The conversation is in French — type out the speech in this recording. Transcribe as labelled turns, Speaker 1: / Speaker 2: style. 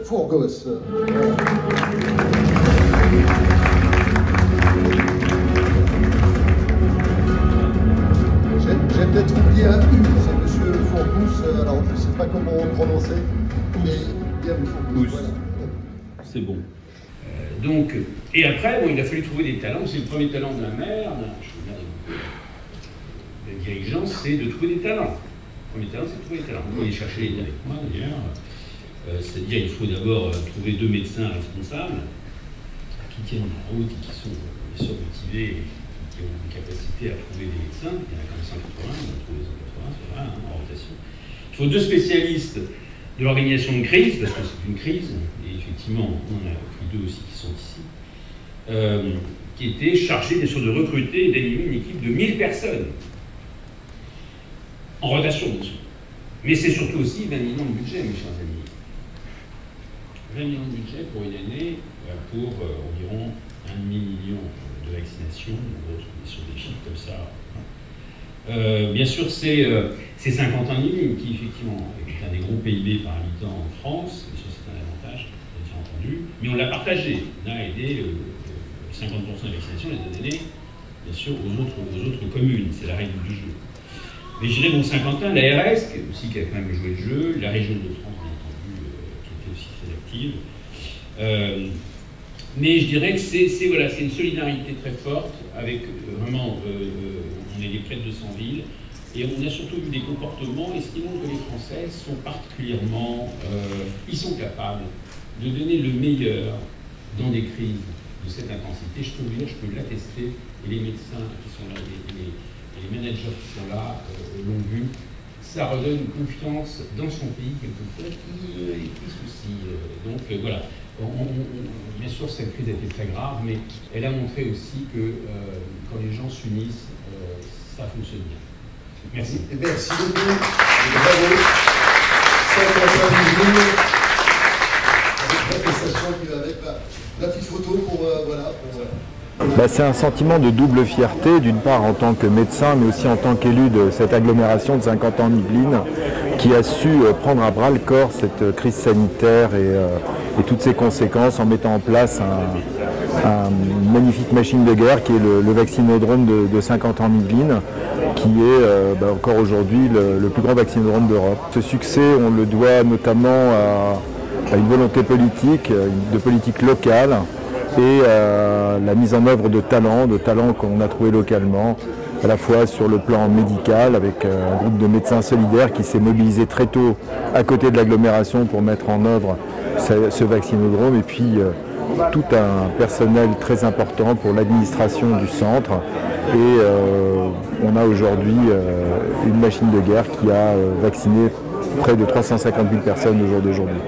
Speaker 1: Fourgos. J'ai peut-être oublié un truc, c'est monsieur Fourgos, alors je ne sais pas comment prononcer, mais bien Fourgos. Voilà.
Speaker 2: C'est bon. Donc, et après, bon, il a fallu trouver des talents. C'est le premier talent de la mère. Le dirigeant, c'est de trouver des talents. Le premier talent, c'est de trouver des talents. Vous pouvez chercher les avec moi d'ailleurs. C'est-à-dire, il faut d'abord trouver 2 médecins responsables qui tiennent la route et qui sont bien sûr motivés et qui ont une capacité à trouver des médecins. Il y en a comme 180, on a trouvé 180, c'est vrai, en rotation. Il faut 2 spécialistes de l'organisation de crise, parce que c'est une crise, et effectivement, on a pris 2 aussi qui sont ici, qui étaient chargés bien sûr de recruter et d'animer une équipe de 1000 personnes, en rotation bien sûr. Mais c'est surtout aussi 20 millions de budget, mes chers amis. 20 millions de budget pour une année, pour environ 1,5 million de vaccinations, sur des chiffres comme ça. Bien sûr, c'est 50 ans qui, effectivement, est un des gros PIB par habitant en France. Bien sûr, c'est un avantage, bien entendu. Mais on l'a partagé. On a aidé 50% de vaccination les a donnés, bien sûr, aux autres communes. C'est la règle du jeu. Mais je dirais, bon, Saint-Quentin, l'ARS, aussi qui a quand même joué le jeu, la région de France, bien entendu, qui était aussi très active. Mais je dirais que c'est voilà, une solidarité très forte, avec vraiment, on est près de 200 villes, et on a surtout vu des comportements estimant que les Français sont particulièrement, ils sont capables de donner le meilleur dans des crises de cette intensité. Je peux vous dire, je peux l'attester, et les médecins qui sont là, et les managers qui sont là l'ont vu. Ça redonne une confiance dans son pays, quelquefois, qui a des petits soucis. Donc voilà. Bien sûr, cette crise a été très grave, mais elle a montré aussi que quand les gens s'unissent, ça fonctionne bien. Merci.
Speaker 1: Merci beaucoup. Bravo. Avec l'attestation qui va avec la petite photo pour voilà.
Speaker 3: C'est un sentiment de double fierté, d'une part en tant que médecin, mais aussi en tant qu'élu de cette agglomération de Saint-Quentin-en-Yvelines, qui a su prendre à bras le corps cette crise sanitaire et toutes ses conséquences en mettant en place une magnifique machine de guerre qui est le vaccinodrome de Saint-Quentin-en-Yvelines, qui est encore aujourd'hui le plus grand vaccinodrome d'Europe. Ce succès, on le doit notamment à une volonté politique, de politique locale, et la mise en œuvre de talents qu'on a trouvés localement, à la fois sur le plan médical, avec un groupe de médecins solidaires qui s'est mobilisé très tôt à côté de l'agglomération pour mettre en œuvre ce vaccinodrome, et puis tout un personnel très important pour l'administration du centre. Et on a aujourd'hui une machine de guerre qui a vacciné près de 350 000 personnes au jour d'aujourd'hui.